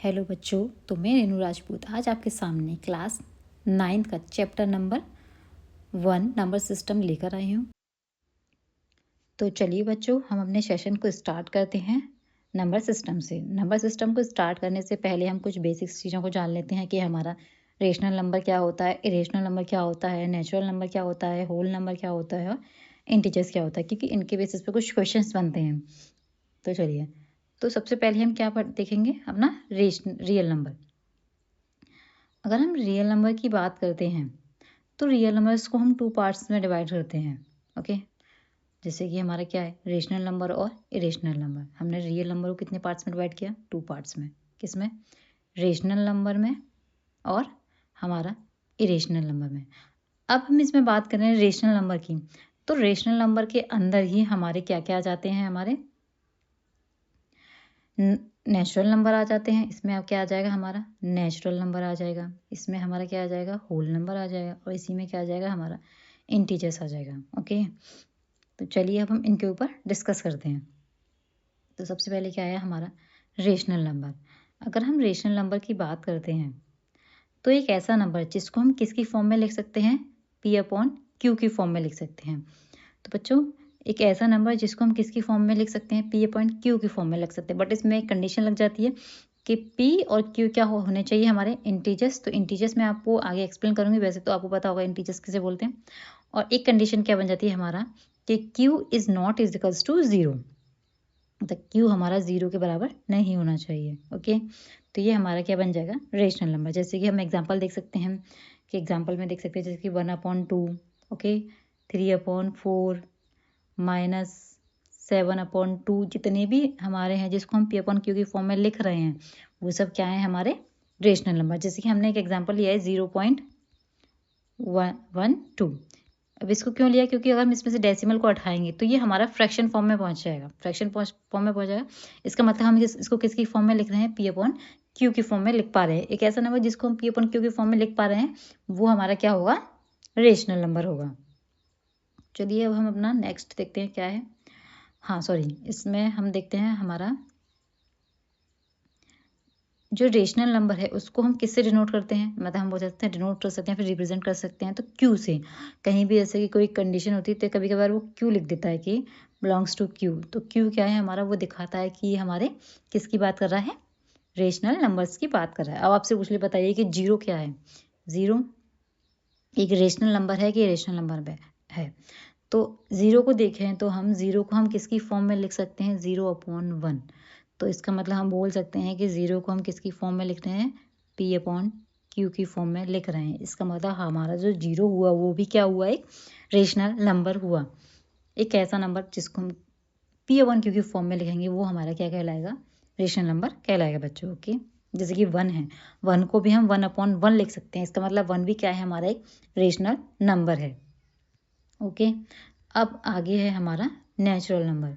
Hello बच्चों, तो मैं रेनू राजपूत आज आपके सामने क्लास 9 का चैप्टर नंबर 1 नंबर सिस्टम लेकर आई हूँ। तो चलिए बच्चों, हम अपने सेशन को स्टार्ट करते हैं नंबर सिस्टम से। नंबर सिस्टम को स्टार्ट करने से पहले हम कुछ बेसिक चीज़ों को जान लेते हैं कि हमारा रेशनल नंबर क्या होता है, इरेशनल नंबर क्या होता है, नेचुरल नंबर क्या होता है, होल नंबर क्या होता है और इंटीजर्स क्या होता है, क्योंकि इनके बेसिस पे कुछ क्वेश्चंस बनते हैं। तो चलिए, तो सबसे पहले हम क्या देखेंगे, अपना रियल नंबर। अगर हम रियल नंबर की बात करते हैं तो रियल नंबर्स को हम 2 पार्ट्स में डिवाइड करते हैं। ओके, जैसे कि हमारा क्या है, रेशनल नंबर और इरेशनल नंबर। हमने रियल नंबर को कितने पार्ट्स में डिवाइड किया? 2 पार्ट्स में। किसमें? रेशनल नंबर में और हमारा इरेशनल नंबर में। अब हम इसमें बात कर रहे हैं रेशनल नंबर की। तो रेशनल नंबर के अंदर ही हमारे क्या क्या आ जाते हैं, हमारे नेचुरल नंबर आ जाते हैं। इसमें अब क्या आ जाएगा, हमारा नेचुरल नंबर आ जाएगा। इसमें हमारा क्या आ जाएगा, होल नंबर आ जाएगा। और इसी में क्या आ जाएगा, हमारा इंटीजर्स आ जाएगा। ओके, तो चलिए अब हम इनके ऊपर डिस्कस करते हैं। तो सबसे पहले क्या है, हमारा रेशनल नंबर। अगर हम रेशनल नंबर की बात करते हैं तो एक ऐसा नंबर जिसको हम किसकी फॉर्म में लिख सकते हैं, P/Q की फॉर्म में लिख सकते हैं। तो बच्चों, एक ऐसा नंबर जिसको हम किसकी फॉर्म में लिख सकते हैं, P/Q की फॉर्म में लिख सकते हैं। बट इसमें एक कंडीशन लग जाती है कि P और Q क्या होने चाहिए, हमारे इंटीजर्स। तो इंटीजर्स मैं आपको आगे एक्सप्लेन करूंगी, वैसे तो आपको पता होगा इंटीजर्स किसे बोलते हैं। और एक कंडीशन क्या बन जाती है हमारा, कि Q is not equals to 0। मतलब Q हमारा 0 के बराबर नहीं होना चाहिए। ओके, तो ये हमारा क्या बन जाएगा, रेशनल नंबर। जैसे कि हम एग्जांपल देख सकते हैं, कि एग्जांपल में देख सकते हैं, जैसे कि 1/2, ओके, 3/4, -7/2, जितने भी हमारे हैं जिसको हम P/Q की फॉर्म में लिख रहे हैं, वो सब क्या है, हमारे रेशनल नंबर। जैसे कि हमने एक एग्जांपल लिया है 0.112। अब इसको क्यों लिया, क्योंकि अगर हम इसमें से डेसिमल को हटाएंगे तो ये हमारा फ्रैक्शन फॉर्म में पहुंच जाएगा। फॉर्म में पहुंच जाएगा। इसका मतलब हम इसको किसकी फॉर्म में लिख रहे हैं, P/Q की फॉर्म में लिख पा रहे हैं। एक ऐसा नंबर जिसको हम P/Q की फॉर्म में लिख पा रहे हैं, वो हमारा क्या होगा, रेशनल नंबर होगा। चलिए अब हम अपना नेक्स्ट देखते हैं क्या है। हाँ सॉरी, इसमें हम देखते हैं हमारा जो रेशनल नंबर है उसको हम किससे डिनोट करते हैं, मतलब हम बोल सकते हैं डिनोट कर सकते हैं, फिर रिप्रेजेंट कर सकते हैं तो Q से। कहीं भी जैसे कि कोई कंडीशन होती है तो कभी कभार वो Q लिख देता है कि बिलोंग्स टू Q। तो Q क्या है हमारा, वो दिखाता है कि हमारे किसकी बात कर रहा है, रेशनल नंबर्स की बात कर रहा है। अब आपसे पूछ ले, बताइए कि 0 क्या है। 0 एक रेशनल नंबर है कि इरेशनल नंबर है। तो 0 को देखें तो हम 0 को हम किसकी फॉर्म में लिख सकते हैं, 0/1। तो इसका मतलब हम बोल सकते हैं कि 0 को हम किसकी फॉर्म में लिख रहे हैं, P/Q की फॉर्म में लिख रहे हैं। इसका मतलब हमारा जो 0 हुआ वो भी क्या हुआ, एक रेशनल नंबर हुआ। एक ऐसा नंबर जिसको हम P/Q की फॉर्म में लिखेंगे वो हमारा क्या कहलाएगा, रेशनल नंबर कहलाएगा बच्चों। ओके, जैसे कि 1 है, 1 को भी हम 1/1 लिख सकते हैं। इसका मतलब 1 भी क्या है, हमारा एक रेशनल नंबर है। ओके, अब आगे है हमारा नेचुरल नंबर।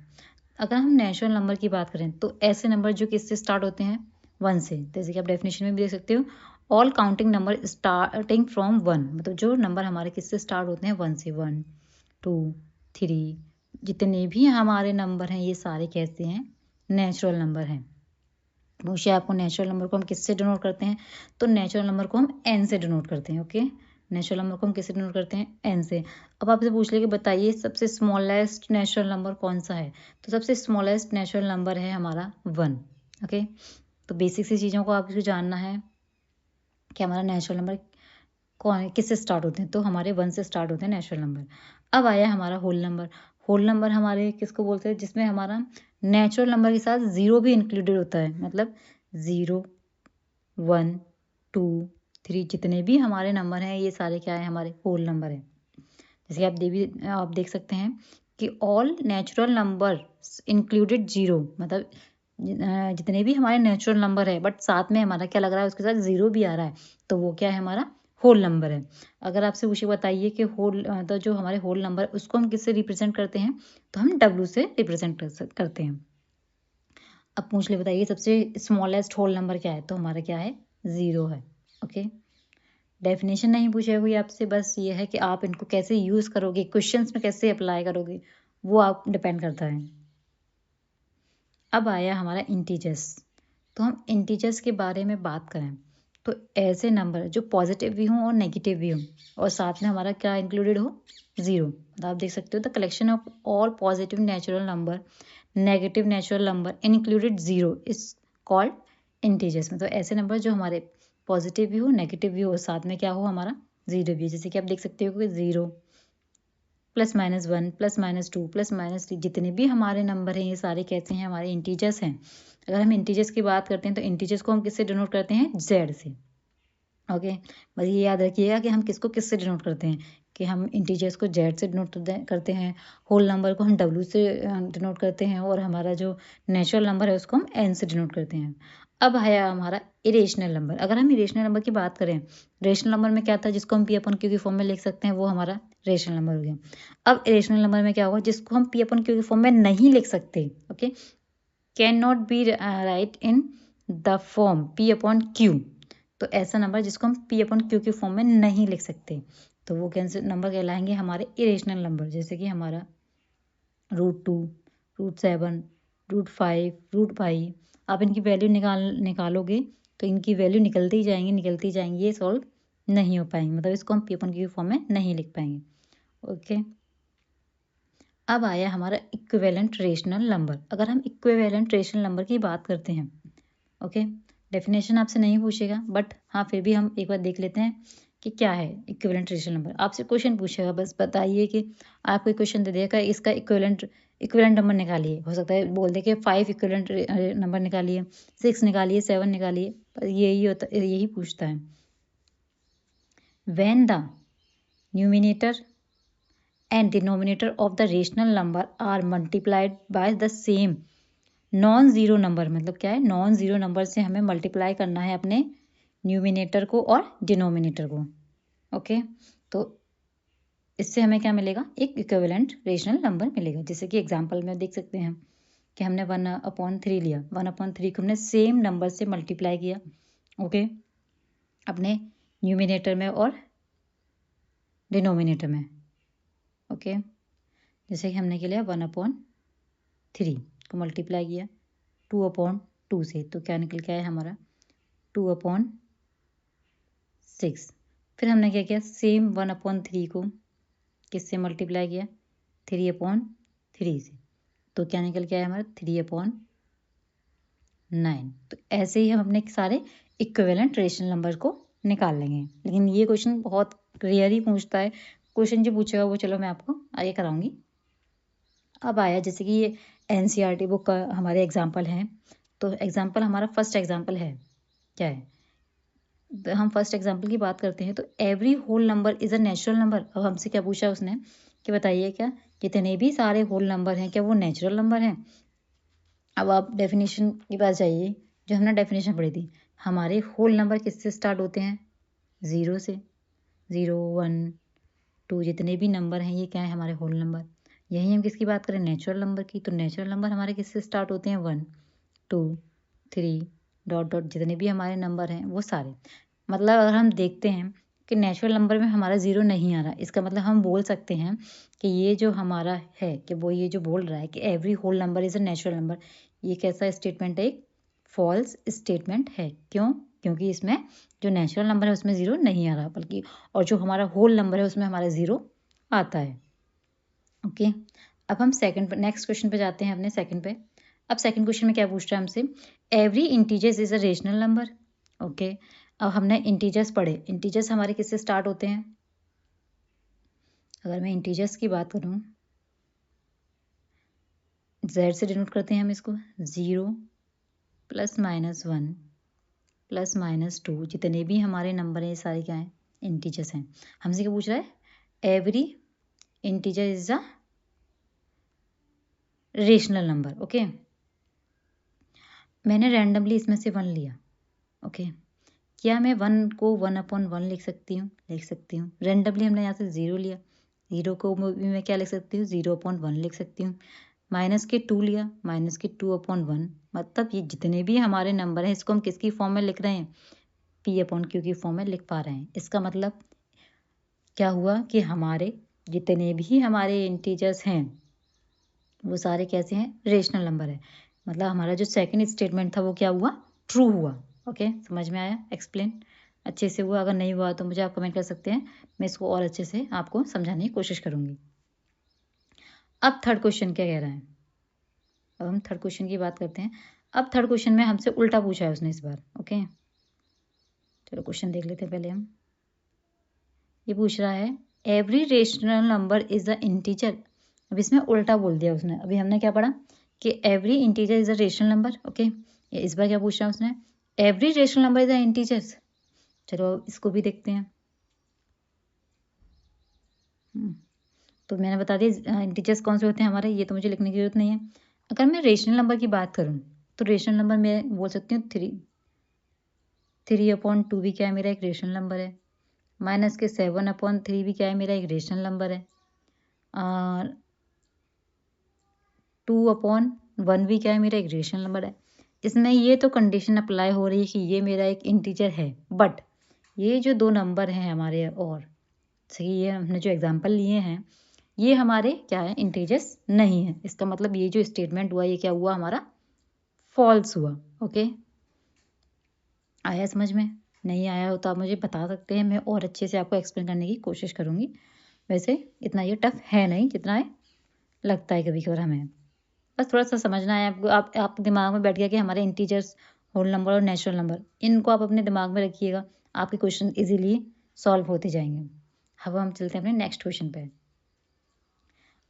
अगर हम नेचुरल नंबर की बात करें तो ऐसे नंबर जो किससे स्टार्ट होते हैं, 1 से। जैसे कि आप डेफिनेशन में भी देख सकते हो, all counting number starting from 1। मतलब जो नंबर हमारे किससे स्टार्ट होते हैं, 1 से। 1 2 3, जितने भी हमारे नंबर हैं ये सारे कैसे हैं, नेचुरल नंबर हैं। पूछे आपको नेचुरल नंबर को हम किससे डिनोट करते हैं, तो नेचुरल नंबर को हम n से डिनोट करते हैं। ओके, नेचुरल नंबर को हम किससे डिनोट करते हैं, n से। अब आपसे पूछ ले कि बताइए सबसे स्मॉलेस्ट नेचुरल नंबर कौन सा है, तो सबसे स्मॉलेस्ट नेचुरल नंबर है हमारा 1। ओके, तो बेसिक सी चीज़ों को आपको जानना है कि हमारा नेचुरल नंबर कौन किससे स्टार्ट होते हैं, तो हमारे 1 से स्टार्ट होते हैं नेचुरल नंबर। अब आया हमारा होल नंबर। होल नंबर हमारे किसको बोलते हैं, जिसमें हमारा नेचुरल नंबर के साथ 0 भी इंक्लूडेड होता है। मतलब 0 1 2 3, जितने भी हमारे नंबर हैं ये सारे क्या है, हमारे होल नंबर हैं। जैसे आप देख सकते हैं कि ऑल नेचुरल नंबर इंक्लूडेड 0। मतलब जितने भी हमारे नेचुरल नंबर है बट साथ में हमारा क्या लग रहा है, उसके साथ 0 भी आ रहा है, तो वो क्या है, हमारा होल नंबर है। अगर आपसे पूछे बताइए कि तो जो हमारे होल नंबर उसको हम किससे रिप्रेजेंट करते हैं, तो हम W से रिप्रेजेंट करते हैं। अब पूछ ले, बताइए सबसे स्मॉलेस्ट होल नंबर क्या है, तो हमारा क्या है, 0 है। ओके, डेफिनेशन नहीं पूछा कोई आपसे, बस ये है कि आप इनको कैसे यूज़ करोगे, क्वेश्चंस में कैसे अप्लाई करोगे, वो आप डिपेंड करता है। अब आया हमारा इंटीजर्स। तो हम इंटीजर्स के बारे में बात करें तो ऐसे नंबर जो पॉजिटिव भी हों और नेगेटिव भी हों और साथ में हमारा क्या इंक्लूडेड हो, ज़ीरो। तो आप देख सकते हो the collection of all positive natural number, negative natural number included zero is called integers. मतलब ऐसे नंबर जो हमारे पॉजिटिव भी हो, नेगेटिव भी हो, साथ में क्या हो हमारा ज़ीरो भी। जैसे कि आप देख सकते हो कि 0 +-1 +-2 +-3 जितने भी हमारे नंबर हैं ये सारे कैसे हैं, हमारे इंटीजर्स हैं। अगर हम इंटीजर्स की बात करते हैं तो इंटीजर्स को हम किससे डिनोट करते हैं, जेड से। ओके, बस ये याद रखिएगा कि हम किसको किससे डिनोट करते हैं, कि हम इंटीजर्स को जेड से डिनोट करते हैं, होल नंबर को हम डब्ल्यू से डिनोट करते हैं और हमारा जो नेचुरल नंबर है उसको हम एन से डिनोट करते हैं। अब आया हमारा इरेशनल नंबर। अगर हम इरेशनल नंबर की बात करें, रेशनल नंबर में क्या था जिसको हम पी अपन क्यू की फॉर्म में लिख सकते हैं, वो हमारा रेशनल नंबर हो गया। अब इरेशनल नंबर में क्या होगा, जिसको हम पी अपन क्यू की फॉर्म में नहीं लिख सकते, okay, can not be right in the form P upon Q. तो ऐसा नंबर जिसको हम पी अपॉन क्यू की फॉर्म में नहीं लिख सकते, तो वो कैसे नंबर कहलाएंगे, हमारे इरेशनल नंबर। जैसे कि हमारा √2, √7, √5, √5। आप इनकी वैल्यू निकालोगे तो इनकी वैल्यू निकलती ही जाएंगी, ये सॉल्व नहीं हो पाएंगे, मतलब इसको हम पी अपन क्यू फॉर्म में नहीं लिख पाएंगे। ओके, अब आया हमारा इक्विवेलेंट रेशनल नंबर। अगर हम इक्विवेलेंट रेशनल नंबर की बात करते हैं, ओके, डेफिनेशन आपसे नहीं पूछेगा, बट हाँ फिर भी हम एक बार देख लेते हैं कि क्या है इक्विवेलेंट रेशनल नंबर। आपसे क्वेश्चन पूछेगा, बस बताइए कि आपको क्वेश्चन दे देगा इसका इक्विवेलेंट नंबर निकालिए। हो सकता है बोल दे कि 5 इक्विवेलेंट नंबर निकालिए, 6 निकालिए, 7 निकालिए, पर यही पूछता है। When the numerator and denominator of the rational number are multiplied by the same non zero number, मतलब क्या है, नॉन ज़ीरो नंबर से हमें मल्टीप्लाई करना है अपने न्यूमिनेटर को और डिनोमिनेटर को। ओके, तो इससे हमें क्या मिलेगा, एक इक्विवेलेंट रेशनल नंबर मिलेगा। जैसे कि एग्जांपल में देख सकते हैं कि हमने 1/3 लिया, 1/3 को हमने सेम नंबर से मल्टीप्लाई किया, ओके, अपने न्यूमिनेटर में और डिनोमिनेटर में। ओके, जैसे कि हमने क्या लिया, 1/3 को मल्टीप्लाई किया 2/2 से, तो क्या निकल के आया हमारा 2/6। फिर हमने क्या किया, सेम 1/3 को किससे मल्टीप्लाई किया, 3/3 से, तो क्या निकल के आया हमारा 3/9। तो ऐसे ही हम अपने सारे इक्विवेलेंट रेशनल नंबर को निकाल लेंगे। लेकिन ये क्वेश्चन बहुत रेयर ही पूछता है, क्वेश्चन जो पूछेगा वो चलो मैं आपको आगे कराऊंगी। अब आया जैसे कि ये एनसीईआरटी बुक का हमारे एग्जाम्पल हैं, तो एग्जाम्पल हमारा फर्स्ट एग्जाम्पल है, क्या है, हम फर्स्ट एग्जाम्पल की बात करते हैं तो every whole number is a natural number. अब हमसे क्या पूछा उसने कि बताइए क्या जितने भी सारे होल नंबर हैं क्या वो नेचुरल नंबर हैं। अब आप डेफिनेशन के पास जाइए, जो हमने डेफिनेशन पढ़ी थी, हमारे होल नंबर किससे स्टार्ट होते हैं, ज़ीरो से। 0 1 2 जितने भी नंबर हैं ये क्या है, हमारे होल नंबर। यही हम किसकी बात करें, नेचुरल नंबर की, तो नेचुरल नंबर हमारे किससे स्टार्ट होते हैं, 1 2 3 ... जितने भी हमारे नंबर हैं वो सारे। मतलब अगर हम देखते हैं कि नेचुरल नंबर में हमारा ज़ीरो नहीं आ रहा, इसका मतलब हम बोल सकते हैं कि ये जो हमारा है कि वो ये जो बोल रहा है कि every whole number is a natural number, ये कैसा स्टेटमेंट है, एक फॉल्स स्टेटमेंट है। क्यों, क्योंकि इसमें जो नेचुरल नंबर है उसमें ज़ीरो नहीं आ रहा, बल्कि और जो हमारा होल नंबर है उसमें हमारा ज़ीरो आता है। ओके, अब हम नेक्स्ट क्वेश्चन पे जाते हैं, अपने सेकंड पे। अब सेकंड क्वेश्चन में क्या पूछ रहा है हमसे, every integers is a rational number. Okay, अब हमने इंटीजर्स पढ़े, इंटीजर्स हमारे किससे स्टार्ट होते हैं, अगर मैं इंटीजर्स की बात करूं, जेड से डिनोट करते हैं हम इसको, 0 +-1 +-2 जितने भी हमारे नंबर हैं ये सारे क्या हैं, इंटीजर्स हैं। हमसे क्या पूछ रहा है, every integer is a rational number. Okay, मैंने रैंडमली इसमें से 1 लिया। ओके, क्या मैं 1 को 1/1 लिख सकती हूँ, लिख सकती हूँ। रैंडमली हमने यहाँ से 0 लिया, 0 को भी मैं क्या लिख सकती हूँ, 0/1 लिख सकती हूँ। माइनस के 2 लिया, माइनस के 2/1। मतलब ये जितने भी हमारे नंबर हैं इसको हम किसकी फॉर्म में लिख रहे हैं, P/Q की फॉर्म में लिख पा रहे हैं। इसका मतलब क्या हुआ कि हमारे जितने भी हमारे इंटीजर्स हैं वो सारे कैसे हैं, रेशनल नंबर है। मतलब हमारा जो सेकंड स्टेटमेंट था वो क्या हुआ, ट्रू हुआ। ओके, समझ में आया? एक्सप्लेन अच्छे से हुआ? अगर नहीं हुआ तो मुझे आप कमेंट कर सकते हैं, मैं इसको और अच्छे से आपको समझाने की कोशिश करूँगी। अब थर्ड क्वेश्चन क्या कह रहा है? अब हम थर्ड क्वेश्चन की बात करते हैं। अब थर्ड क्वेश्चन में हमसे उल्टा पूछा है उसने इस बार। ओके, चलो क्वेश्चन देख लेते हैं पहले हम। ये पूछ रहा है every rational number is a integer. अब इसमें उल्टा बोल दिया उसने। अभी हमने क्या पढ़ा कि every integer is a rational number. Okay, इस बार क्या पूछ रहा है उसने? Every rational number is a integers. चलो इसको भी देखते हैं। तो मैंने बता दिया इंटीजर्स कौन से होते हैं हमारे, ये तो मुझे लिखने की जरूरत नहीं है। अगर मैं रेशनल नंबर की बात करूँ तो रेशनल नंबर मैं बोल सकती हूँ 3/2 भी क्या है, मेरा एक रेशनल नंबर है। माइनस के 7/3 भी क्या है, मेरा एक रेशनल नंबर है। और 2/1 भी क्या है, मेरा एक रेशनल नंबर है। इसमें ये तो कंडीशन अप्लाई हो रही है कि ये मेरा एक इंटीजर है, बट ये जो दो नंबर हैं हमारे, और सही ये हमने जो एग्जांपल लिए हैं ये हमारे क्या है, इंटीजर्स नहीं है। इसका मतलब ये जो स्टेटमेंट हुआ ये क्या हुआ, हमारा फॉल्स हुआ। ओके, आया समझ में? नहीं आया हो तो आप मुझे बता सकते हैं, मैं और अच्छे से आपको एक्सप्लेन करने की कोशिश करूँगी। वैसे इतना ये टफ है नहीं जितना है लगता है कभी कभार हमें। बस थोड़ा सा समझना है आपको। आपके दिमाग में बैठ गया कि हमारे इंटीजर्स, होल नंबर और नेचुरल नंबर, इनको आप अपने दिमाग में रखिएगा, आपके क्वेश्चन इजीली सॉल्व होते जाएंगे। अब हम चलते हैं अपने नेक्स्ट क्वेश्चन पे।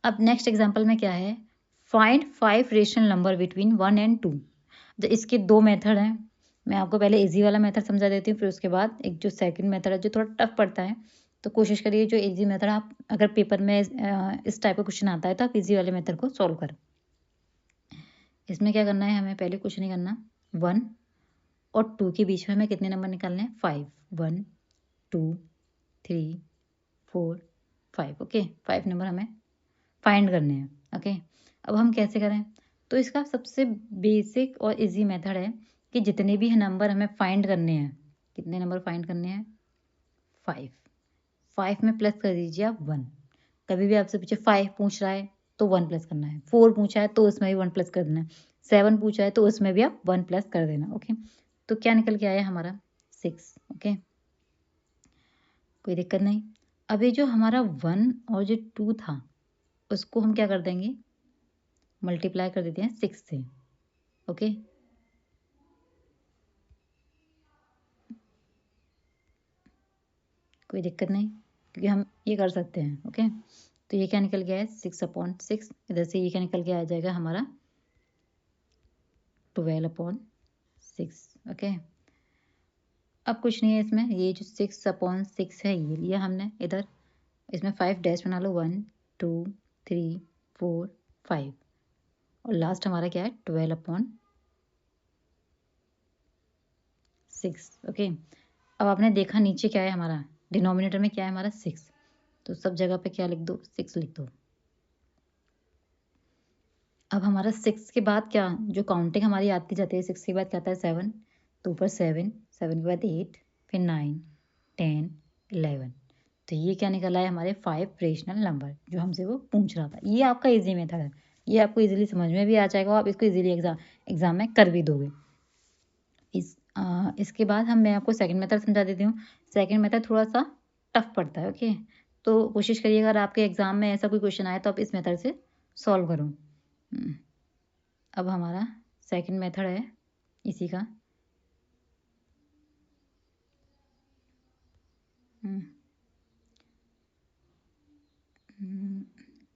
अब नेक्स्ट एग्जांपल में क्या है, find 5 rational number between 1 and 2। तो इसके दो मेथड हैं। मैं आपको पहले इजी वाला मेथड समझा देती हूँ, फिर उसके बाद एक जो सेकंड मेथड है जो थोड़ा टफ पड़ता है, तो कोशिश करिए जो इजी मेथड आप अगर पेपर में इस टाइप का क्वेश्चन आता है तो आप इजी वाले मेथड को सॉल्व करें। इसमें क्या करना है, हमें पहले कुछ नहीं करना। 1 और 2 के बीच में हमें कितने नंबर निकालने हैं, 5। 1 2 3 4 5। ओके, 5 नंबर हमें फाइंड करने हैं। ओके, अब हम कैसे करें? तो इसका सबसे बेसिक और इजी मेथड है कि जितने भी नंबर हमें फाइंड करने हैं, कितने नंबर फाइंड करने हैं, 5। 5 में प्लस कर दीजिए आप 1। कभी भी आपसे पूछे 5 पूछ रहा है तो 1 प्लस करना है, 4 पूछा है तो उसमें भी 1 प्लस कर देना है, 7 पूछा है तो उसमें भी आप 1 प्लस कर देना। ओके, तो क्या निकल के आया हमारा 6। ओके, कोई दिक्कत नहीं। अब ये जो हमारा 1 और जो 2 था उसको हम क्या कर देंगे, मल्टीप्लाई कर देते हैं 6 से। ओके, कोई दिक्कत नहीं क्योंकि हम ये कर सकते हैं। ओके, तो ये क्या निकल गया है, 6/6। इधर से ये क्या निकल के आ जाएगा हमारा 12/6। ओके, अब कुछ नहीं है इसमें, ये जो 6/6 है ये लिया हमने इधर, इसमें 5 डैश बना लो, 1 2 3 4 5, और लास्ट हमारा क्या है 12/6। ओके, अब आपने देखा नीचे क्या है हमारा, डिनोमिनेटर में क्या है हमारा 6, तो सब जगह पे क्या लिख दो, 6 लिख दो। अब हमारा 6 के बाद क्या, जो काउंटिंग हमारी आती जाती है, 6 के बाद क्या आता है 7, तो ऊपर 7, 7 के बाद 8, फिर 9 10 11। तो ये क्या निकला है हमारे 5 रेशनल नंबर जो हमसे वो पूछ रहा था। ये आपका इजी मेथड है, ये आपको इजीली समझ में भी आ जाएगा, आप इसको इजीली एग्जाम में कर भी दोगे। इसके बाद मैं आपको सेकंड मेथड समझा देती हूँ। सेकंड मेथड थोड़ा सा टफ पड़ता है। ओके, तो कोशिश करिए अगर आपके एग्जाम में ऐसा कोई क्वेश्चन आए तो आप इस मेथड से सॉल्व करो। अब हमारा सेकंड मेथड है इसी का।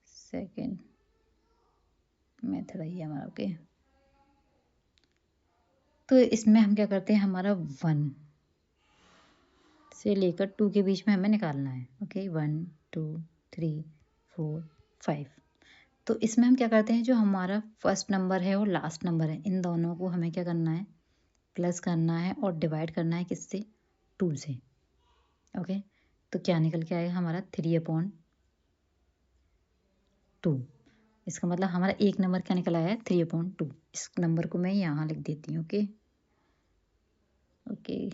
सेकंड मेथड है ये हमारा। ओके, तो इसमें हम क्या करते हैं, हमारा 1 से लेकर 2 के बीच में हमें निकालना है। ओके, 1 2 3 4 5। तो इसमें हम क्या करते हैं, जो हमारा फर्स्ट नंबर है और लास्ट नंबर है, इन दोनों को हमें क्या करना है, प्लस करना है और डिवाइड करना है किससे, 2 से। ओके, तो क्या निकल के आएगा हमारा 3/2। इसका मतलब हमारा एक नंबर क्या निकल आया है, 3/2। इस नंबर को मैं यहाँ लिख देती हूँ। Okay okay,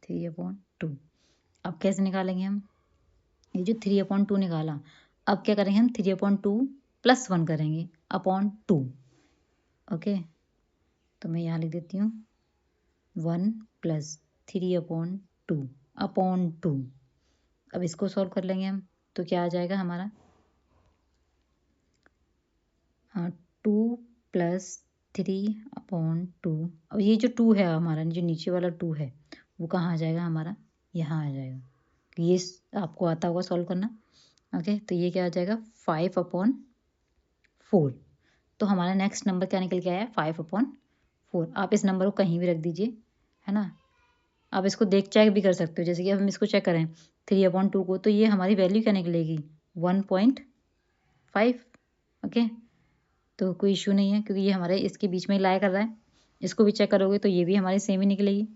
3/2। अब कैसे निकालेंगे हम, ये जो 3/2 निकाला, अब क्या करेंगे हम, 3/2 +1 करेंगे अपॉन 2। ओके, तो मैं यहाँ लिख देती हूँ 1 + 3/2 अपॉन 2। अब इसको सॉल्व कर लेंगे हम, तो क्या आ जाएगा हमारा 2 + 3/2। अब ये जो 2 है हमारा, जो नीचे वाला 2 है वो कहाँ आ जाएगा हमारा, यहाँ आ जाएगा। ये आपको आता होगा सॉल्व करना। ओके, तो ये क्या आ जाएगा 5/4। तो हमारा नेक्स्ट नंबर क्या निकल के आया 5/4। आप इस नंबर को कहीं भी रख दीजिए, है ना। आप इसको देख चेक भी कर सकते हो, जैसे कि अब हम इसको चेक करें 3/2 को, तो ये हमारी वैल्यू क्या निकलेगी 1.5। ओके, तो कोई इशू नहीं है क्योंकि ये हमारे इसके बीच में लाई कर रहा है। इसको भी चेक करोगे तो ये भी हमारी सेम ही निकलेगी।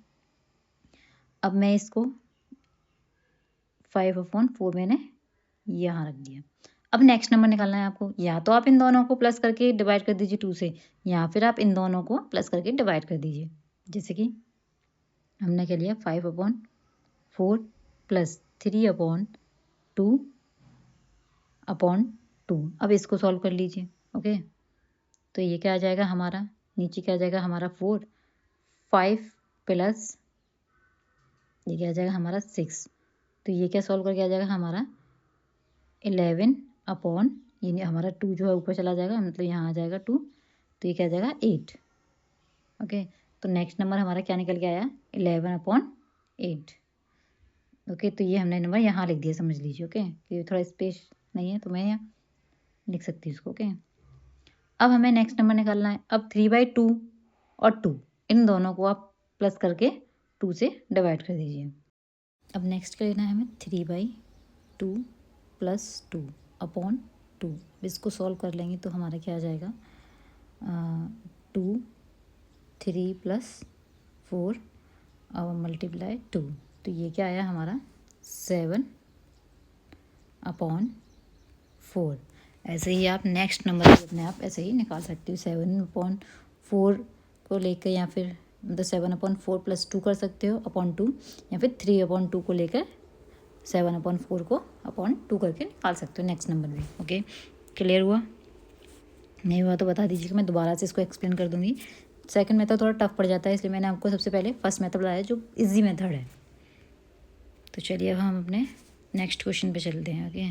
अब मैं इसको 5/4 मैंने यहाँ रख दिया। अब नेक्स्ट नंबर निकालना है आपको। या तो आप इन दोनों को प्लस करके डिवाइड कर दीजिए 2 से, या फिर आप इन दोनों को प्लस करके डिवाइड कर दीजिए। जैसे कि हमने क्या लिया 5/4 + 3/2/2। अब इसको सॉल्व कर लीजिए। ओके, तो ये क्या आ जाएगा हमारा, नीचे क्या आ जाएगा हमारा 4, 5 प्लस ये क्या आ जाएगा हमारा 6। तो ये क्या सॉल्व करके आ जाएगा हमारा 11 अपॉन ये हमारा 2 जो है ऊपर चला जाएगा, मतलब यहाँ आ जाएगा 2, तो ये क्या आ जाएगा 8। ओके, तो नेक्स्ट नंबर हमारा क्या निकल के आया 11/8। ओके, तो ये हमने नंबर यहाँ लिख दिया, समझ लीजिए। ओके, कि थोड़ा स्पेस नहीं है तो मैं यहाँ लिख सकती हूँ इसको। ओके, अब हमें नेक्स्ट नंबर निकालना है। अब 3/2 और 2 इन दोनों को आप प्लस करके 2 से डिवाइड कर दीजिए। अब नेक्स्ट क्या लेना है हमें 3/2 + 2 अपॉन 2। इसको सॉल्व कर लेंगे तो हमारा क्या आ जाएगा 2 3 + 4 और मल्टीप्लाई 2। तो ये क्या आया हमारा 7/4। ऐसे ही आप नेक्स्ट नंबर भी अपने आप ऐसे ही निकाल सकते हो। 7/4 को लेकर या फिर मतलब 7/4 + 2 कर सकते हो अपॉन 2, या फिर 3/2 को लेकर 7/4 को अपॉन 2 करके निकाल सकते हो नेक्स्ट नंबर भी। ओके, क्लियर हुआ? नहीं हुआ तो बता दीजिए, मैं दोबारा से इसको एक्सप्लेन कर दूँगी। सेकंड मेथड थोड़ा टफ पड़ जाता है, इसलिए मैंने आपको सबसे पहले फर्स्ट मेथड बताया जो इजी मेथड है। तो चलिए अब हम अपने नेक्स्ट क्वेश्चन पे चलते हैं। ओके,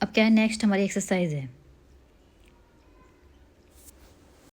अब क्या है नेक्स्ट हमारी एक्सरसाइज है।